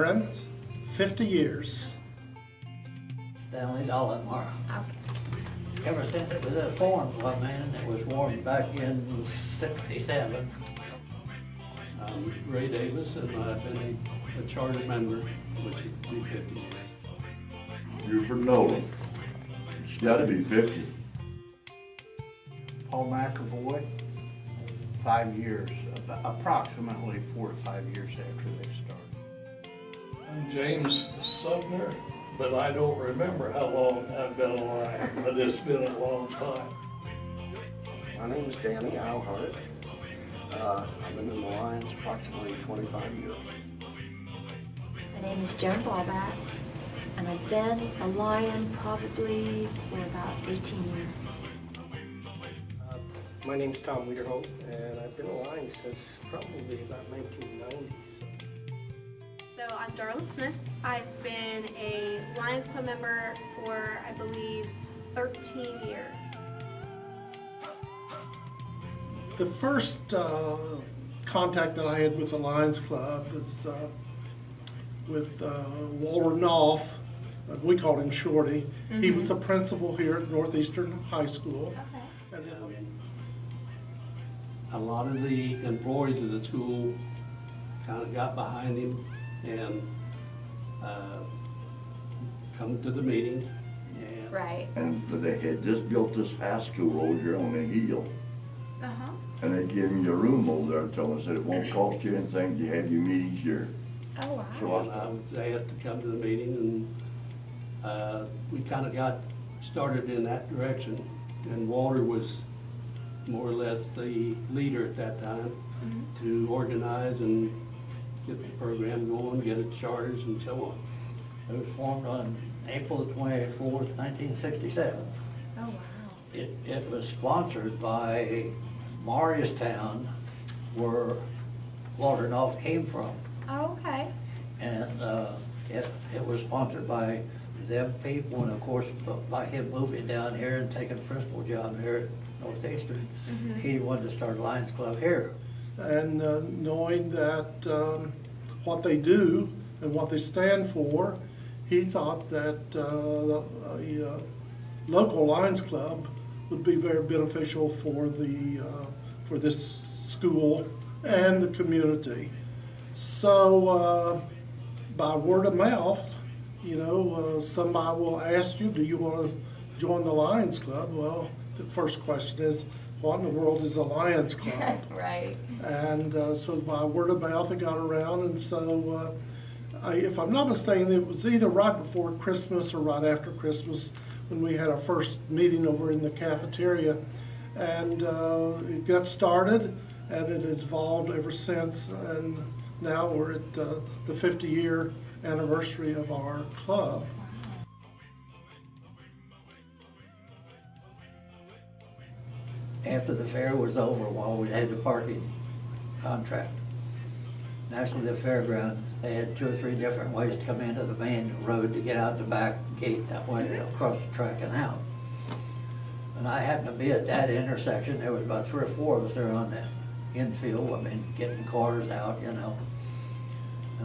friends, 50 years. Stanley Dollenmar. Okay. Ever since it was formed, well, man, it was formed back in '67. I'm Ray Davis, and I've been a charter member, which would be 50 years. Buford Nolan. It's gotta be 50. Paul McAvoy, 5 years, approximately 4 to 5 years after they started. I'm James Sumner, but I don't remember how long I've been alive, but it's been a long time. My name is Danny Eilhart. I've been in the Lions approximately 25 years. My name is Joan Ballback, and I've been a Lion probably for about 18 years. My name's Tom Wiederholt, and I've been a Lion since probably about 1990. So I'm Darla Smith. I've been a Lions Club member for, I believe, 13 years. The first contact that I had with the Lions Club was with Walter Knopf. We called him Shorty. Mm-hmm. He was the principal here at Northeastern High School. Okay. And A lot of the employees of the school kind of got behind him and come to the meetings. And Right. And they had just built this high school over here on the hill. Uh-huh. And they gave me a room over there, told me, said it won't cost you anything to have your meetings here. Oh, wow. So I was asked to come to the meeting, and we kind of got started in that direction. And Walter was more or less the leader at that time to organize and get the program going, get it charters and so on. It was formed on April 24th, 1967. Oh, wow. It was sponsored by Morristown, where Walter Knopf came from. Oh, okay. And it was sponsored by them people, and of course, by him moving down here and taking a principal job here at Northeastern, he wanted to start a Lions Club here. and knowing that what they do and what they stand for, he thought that a local Lions Club would be very beneficial for this school and the community. So by word of mouth, somebody will ask you, do you want to join the Lions Club? Well, the first question is, what in the world is a Lions Club? Right. And so by word of mouth, it got around, and so if I'm not mistaken, it was either right before Christmas or right after Christmas when we had our first meeting over in the cafeteria, and it got started, and it has evolved ever since, and now we're at the 50-year anniversary of our club. After the fair was over, while we had the parking contract, actually the fairground, they had 2 or 3 different ways to come into the main road to get out the back gate that way, across the track and out. And I happened to be at that intersection. There was about 3 or 4 of us there on the infield, getting cars out, And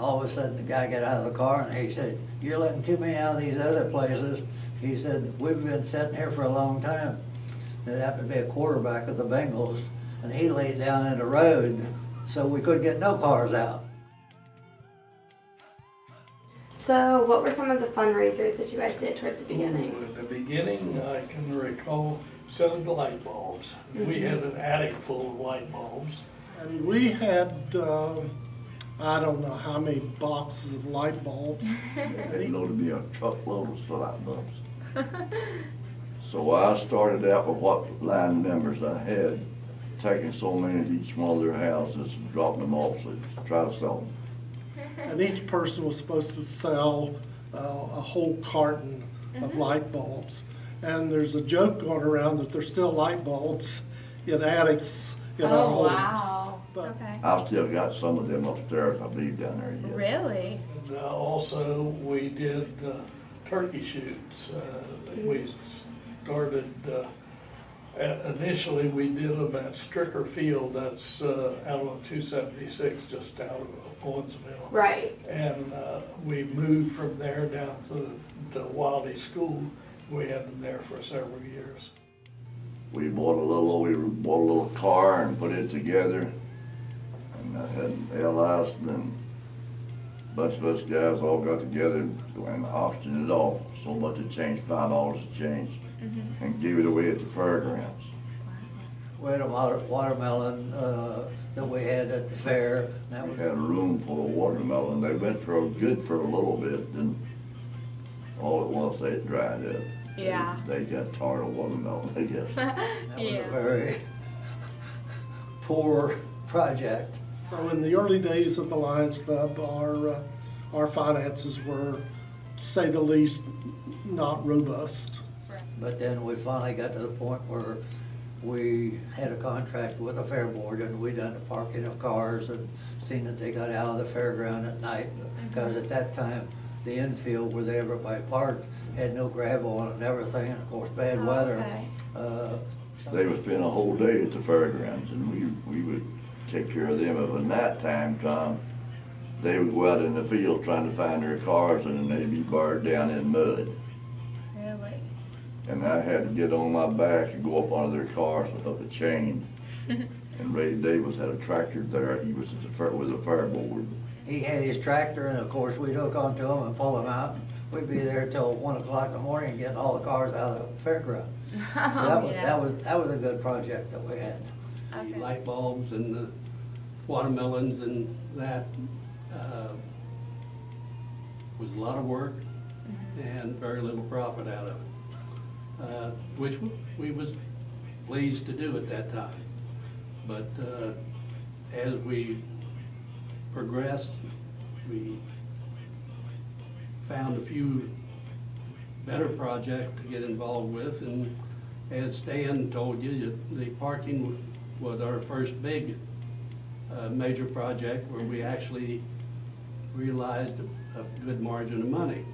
all of a sudden, the guy got out of the car and he said, "You're letting too many out of these other places." He said, "We've been sitting here for a long time." It happened to be a quarterback of the Bengals, and he laid down in the road, so we couldn't get no cars out. So what were some of the fundraisers that you guys did towards the beginning? At the beginning, I can recall selling the light bulbs. We had an attic full of light bulbs. And we had, I don't know how many boxes of light bulbs. It loaded me a truckload of light bulbs. So I started out with what line members I had, taking so many of each one of their houses and dropping them off to try to sell them. And each person was supposed to sell a whole carton of light bulbs. And there's a joke going around that there's still light bulbs in attics in our homes. Wow. But Okay. I've still got some of them upstairs, I believe, down there yet. Really? And also, we did turkey shoots. We started, initially we did them at Stricker Field, that's out on 276, just out of Owensville. Right. And we moved from there down to the Wildey School. We had them there for several years. We bought a little car and put it together. And I had LIs, and then a bunch of us guys all got together and auctioned it off. So much it changed, $5 a change, and gave it away at the fairgrounds. We had a watermelon that we had at the fair. That We was, had a room full of watermelon. They went for good for a little bit, then all at once they dried up. Yeah. They got tired of watermelon, I guess. that was Yeah. a very poor project. So in the early days of the Lions Club, our finances were, to say the least, not robust. But then we finally got to the point where we had a contract with the fair board, and we done the parking of cars and seen that they got out of the fairground at night. Because at that time, the infield where everybody parked had no gravel on it and everything, and of course, bad weather. Okay. They would spend a whole day at the fairgrounds, and we would take care of them. If a nighttime come, they would go out in the field trying to find their cars, and then they'd be buried down in mud. Really? And I had to get on my back and go up under their cars with a chain. And Ray Davis had a tractor there. He was at the fair with the fair board. He had his tractor, and of course, we'd hook onto him and pull him out. We'd be there till 1 o'clock in the morning getting all the cars out of the fairground. So that was a good project that we had. Okay. The light bulbs and the watermelons and that was a lot of work and very little profit out of it, which we was pleased to do at that time. But as we progressed, we found a few better projects to get involved with, and as Stan told you, the parking was our first big major project where we actually realized a good margin of money.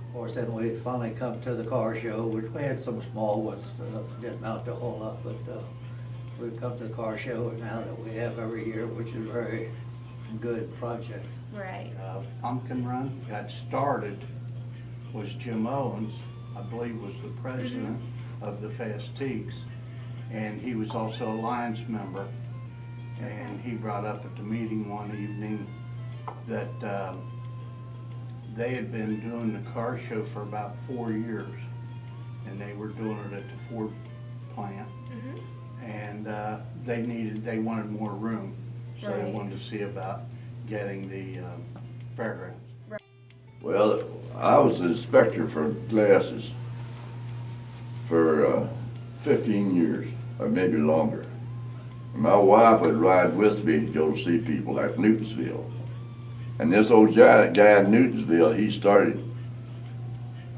Of course, then we finally come to the car show, which we had some small ones, didn't amount to a whole lot, but we've come to the car show now that we have every year, which is a very good project. Right. Pumpkin Run got started, was Jim Owens, I believe was the president of the Fastiques, and he was also a Lions member. And he brought up at the meeting one evening that they had been doing the car show for about 4 years, and they were doing it at the Ford plant. And they wanted more room, so they Right. wanted to see about getting the fairgrounds. Well, I was the inspector for glasses for 15 years, or maybe longer. My wife would ride with me to go to see people at Newtonsville. And this old guy in Newtonsville, he started.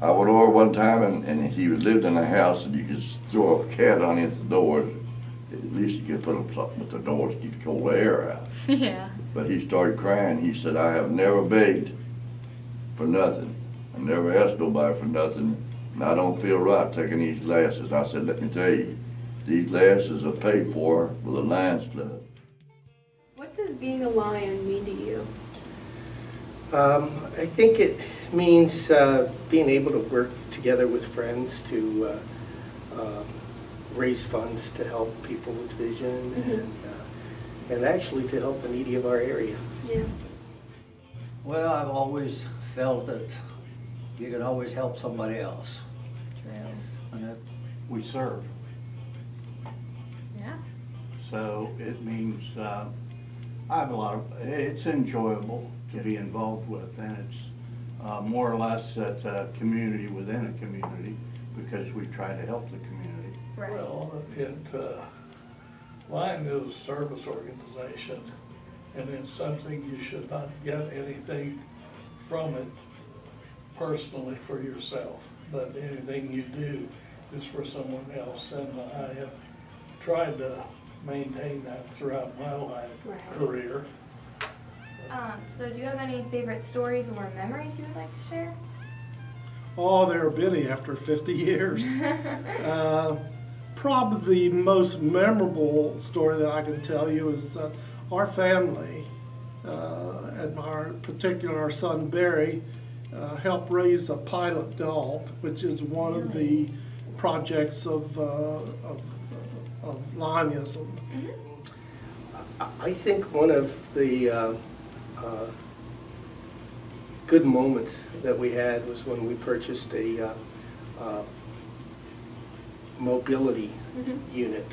I went over one time, and he lived in a house, and you could throw a cat on his door. At least you could put up something with the doors to keep the cold air out. Yeah. But he started crying. He said, I have never begged for nothing. I never asked nobody for nothing, and I don't feel right taking these glasses. I said, let me tell you, these glasses are paid for with the Lions Club. What does being a Lion mean to you? I think it means being able to work together with friends to raise funds to help people with vision and actually to help the needy of our area. Yeah. Well, I've always felt that you can always help somebody else. True. And that, We serve, Yeah. so it means I have it's enjoyable to be involved with, and it's more or less it's a community within a community because we try to help the community. Right. Well, Lion is a service organization, and it's something you should not get anything from it personally for yourself, but anything you do is for someone else, and I have tried to maintain that throughout my life career. So do you have any favorite stories or memories you would like to share? Oh, they're bitty after 50 years. Probably the most memorable story that I can tell you is our family, and our son Barry, help raise a pilot dog, which is one of the projects of Lionism. I think one of the good moments that we had was when we purchased a mobility unit,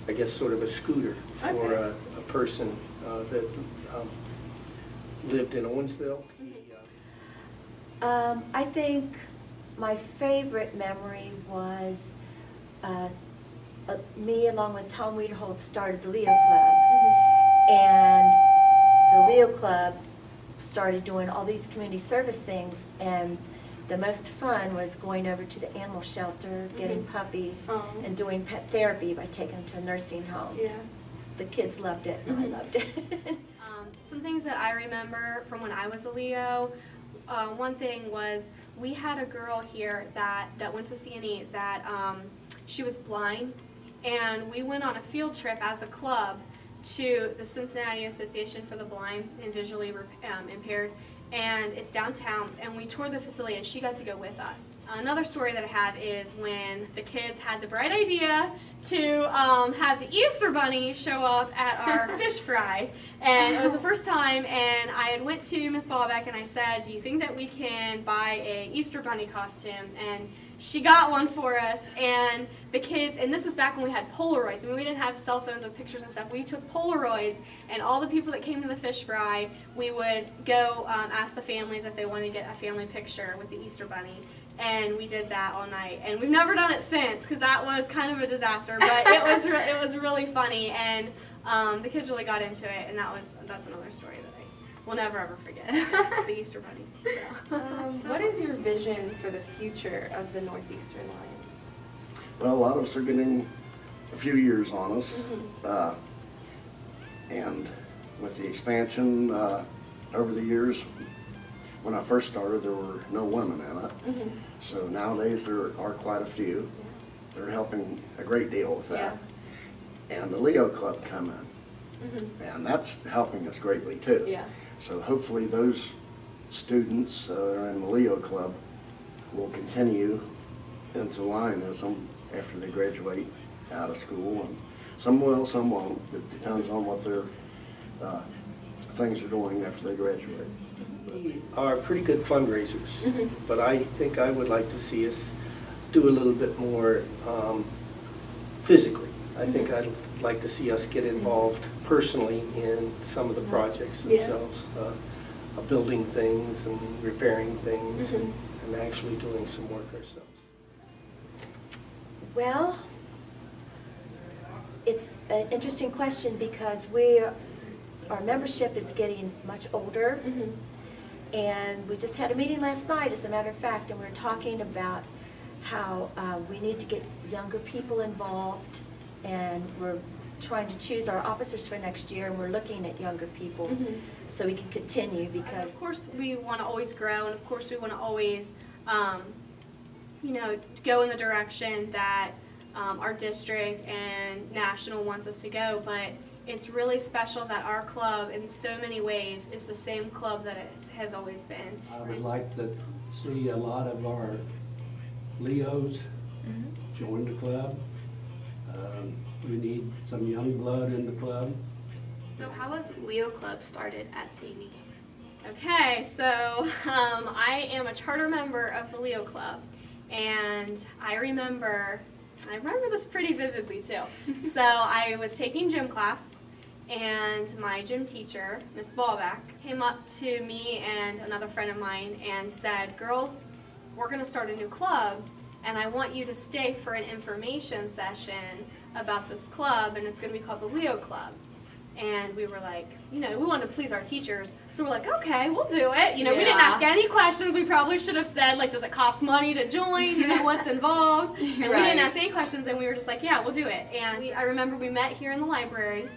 I guess sort of a scooter for a person that lived in Owensville. I think my favorite memory was me, along with Tom Wiederholt, started the Leo Club. And the Leo Club started doing all these community service things, and the most fun was going over to the animal shelter, getting puppies, and doing pet therapy by taking them to a nursing home. Yeah. The kids loved it, and I loved it. Some things that I remember from when I was a Leo, one thing was we had a girl here that went to CNE that she was blind, and we went on a field trip as a club to the Cincinnati Association for the Blind and Visually Impaired, and it's downtown, and we toured the facility, and she got to go with us. Another story that I have is when the kids had the bright idea to have the Easter Bunny show up at our fish fry, and it was the first time, and I had went to Miss Ballback and I said, do you think that we can buy a Easter Bunny costume? And she got one for us, and the kids, and this is back when we had Polaroids. I mean, we didn't have cell phones with pictures and stuff. We took Polaroids, and all the people that came to the fish fry, we would go ask the families if they wanted to get a family picture with the Easter Bunny. And we did that all night, and we've never done it since because that was kind of a disaster. But it was really funny, and the kids really got into it, and that's another story that I will never ever forget. The Easter Bunny. So. What is your vision for the future of the Northeastern Lions? Well, a lot of us are getting a few years on us, and with the expansion over the years, when I first started, there were no women in it. So nowadays there are quite a few. They're helping a great deal with that. And the Leo Club come in, and that's helping us greatly too. Yeah. So hopefully those students that are in the Leo Club will continue into Lionism after they graduate out of school. And some will, some won't. It depends on what their things are doing after they graduate. We are pretty good fundraisers, but I think I would like to see us do a little bit more physically. I think I'd like to see us get involved personally in some of the projects themselves, building things and repairing things and actually doing some work ourselves. Well, it's an interesting question because our membership is getting much older. And we just had a meeting last night, as a matter of fact, and we were talking about how we need to get younger people involved, and we're trying to choose our officers for next year, and we're looking at younger people so we can continue because... And of course, we want to always grow, and of course, we want to always, go in the direction that our district and national wants us to go, but it's really special that our club, in so many ways, is the same club that it has always been. I would like to see a lot of our Leos join the club. We need some young blood in the club. So how was Leo Club started at CNE? Okay, so I am a charter member of the Leo Club, and I remember this pretty vividly too. So I was taking gym class, and my gym teacher, Miss Ballback, came up to me and another friend of mine and said, girls, we're going to start a new club, and I want you to stay for an information session about this club, and it's going to be called the Leo Club. And we were like, we wanted to please our teachers, so we're like, okay, we'll do it. We didn't ask any questions. We probably should have said, like, does it cost money to join? What's involved? And we didn't ask any questions, and we were just like, yeah, we'll do it. And I remember we met here in the library,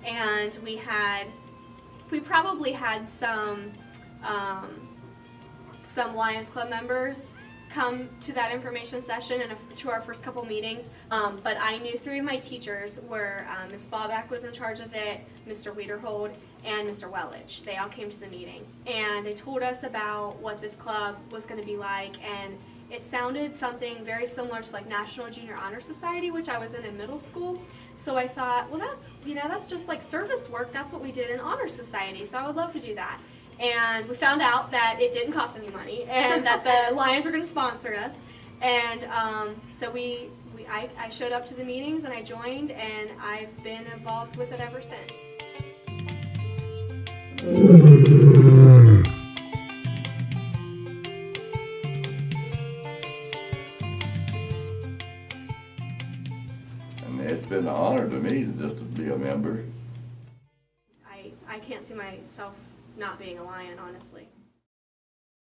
and we probably had some Lions Club members come to that information session and to our first couple meetings, but I knew three of my teachers were Ms. Ballback was in charge of it, Mr. Wiederhold, and Mr. Wellich. They all came to the meeting, and they told us about what this club was going to be like, and it sounded something very similar to like National Junior Honor Society, which I was in middle school. So I thought, well, that's just like service work. That's what we did in Honor Society. So I would love to do that. And we found out that it didn't cost any money, and that the Lions were going to sponsor us. And so I showed up to the meetings and I joined, and I've been involved with it ever since. And it's been an honor to me just to be a member. I can't see myself not being a Lion, honestly.